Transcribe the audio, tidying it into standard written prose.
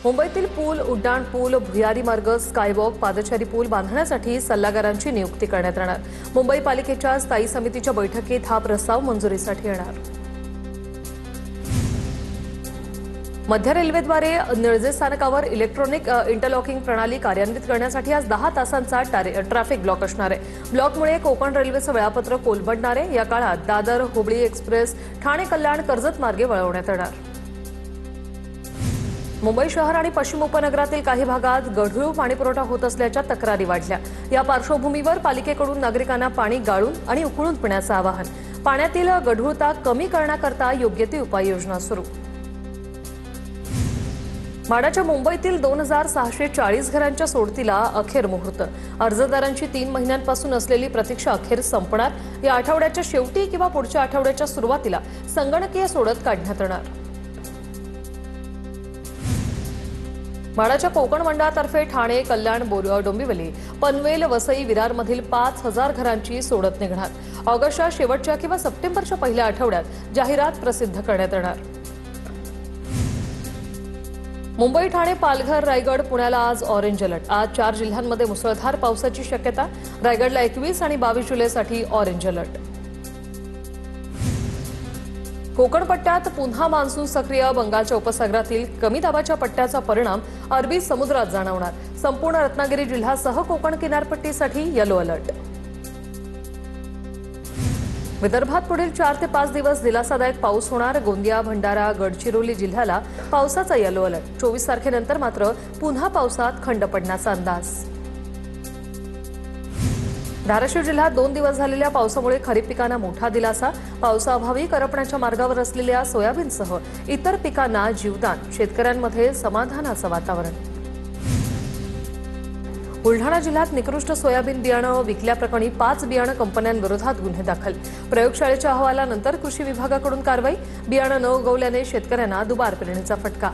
मुंबईतील पूल, उड्डाण पूल, भुयारी मार्ग, स्कायवॉक, पादचारी पूल बांधण्यासाठी सल्लागारांची नियुक्ती करण्यात येणार। मुंबई पालिकेच्या स्थायी समितीच्या बैठकीत हा प्रस्ताव मंजुरीसाठी येणार। मध्य रेल्वेद्वारे निळजे स्थानकावर इलेक्ट्रॉनिक इंटरलॉकिंग प्रणाली कार्यान्वित करण्यासाठी आज 10 तासांचा ट्रॅफिक ब्लॉक असणार आहे। ब्लॉकमुळे कोकण रेल्वेचं वेळापत्रक कोलमडणार आहे। या काळात दादर, हुबळी एक्सप्रेस, ठाणे कल्याण, कर्जत मार्गे वळवण्यात येणार। मुंबई शहर आणि पश्चिम उपनगरातील काही भागात गढूळ पाणीपुरवठा होत असल्याच्या तक्रारी वाढल्या। या पार्श्वभूमीवर पालिकेकडून नागरिकांना पाणी गाळून आणि उकळून पिण्याचं आवाहन। पाण्यातील गढूळता कमी करण्याकरता योग्य ती उपाययोजना सुरू। माडाच्या मुंबईतील 2640 घरांच्या सोडतीला अखेर मुहूर्त। अर्जदारांची 3 महिन्यांपासून असलेली प्रतीक्षा अखेर संपणार। या आठवड्याच्या शेवटी किंवा पुढच्या आठवड्याच्या सुरुवातीला संगणकीय सोडत काढण्यात येणार। माडाच्या कोकण मंडळातर्फे ठाणे, कल्याण, डोंबिवली, पनवेल, वसई, विरारमधील 5000 घरांची सोडत निघणार। ऑगस्टच्या शेवटच्या किंवा सप्टेंबरच्या पहिल्या आठवड्यात जाहिरात प्रसिद्ध करण्यात येणार। मुंबई, ठाणे, पालघर, रायगड, पुण्याला आज ऑरेंज अलर्ट। आज 4 जिल्ह्यांमध्ये मुसळधार पावसाची शक्यता। रायगडला 21 आणि 22 जुलैसाठी ऑरेंज अलर्ट। कोकण पट्ट्यात पुन्हा मान्सून सक्रिय। बंगालच्या उपसागरातील कमी दाबाच्या पट्ट्याचा परिणाम अरबी समुद्रात जाणवणार। संपूर्ण रत्नागिरी जिल्ह्यासह कोकण किनारपट्टीसाठी येलो अलर्ट। विदर्भात पुढील 4 ते 5 दिवस दिलासादायक पाऊस होणार। गोंदिया, भंडारा, गडचिरोली जिल्ह्याला पावसाचा येलो अलर्ट। 24 तारखेनंतर मात्र पुन्हा पावसात खंड पडण्याचा अंदाज। धाराशिव जिल्ह्यात 2 दिवस झालेल्या पावसामुळे खरीप पिकांना मोठा दिलासा। पावसाअभावी करपण्याच्या मार्गावर असलेल्या सोयाबीनसह इतर पिकांना जीवदान। शेतकऱ्यांमध्ये समाधानाचं वातावरण। बुलढाणा जिल्ह्यात निकृष्ट सोयाबीन बियाणं विकल्याप्रकरणी 5 बियाणं कंपन्यांविरोधात गुन्हे दाखल। प्रयोगशाळेच्या अहवालानंतर कृषी विभागाकडून कारवाई। बियाणं न उगवल्याने शेतकऱ्यांना दुबार पेरणीचा फटका।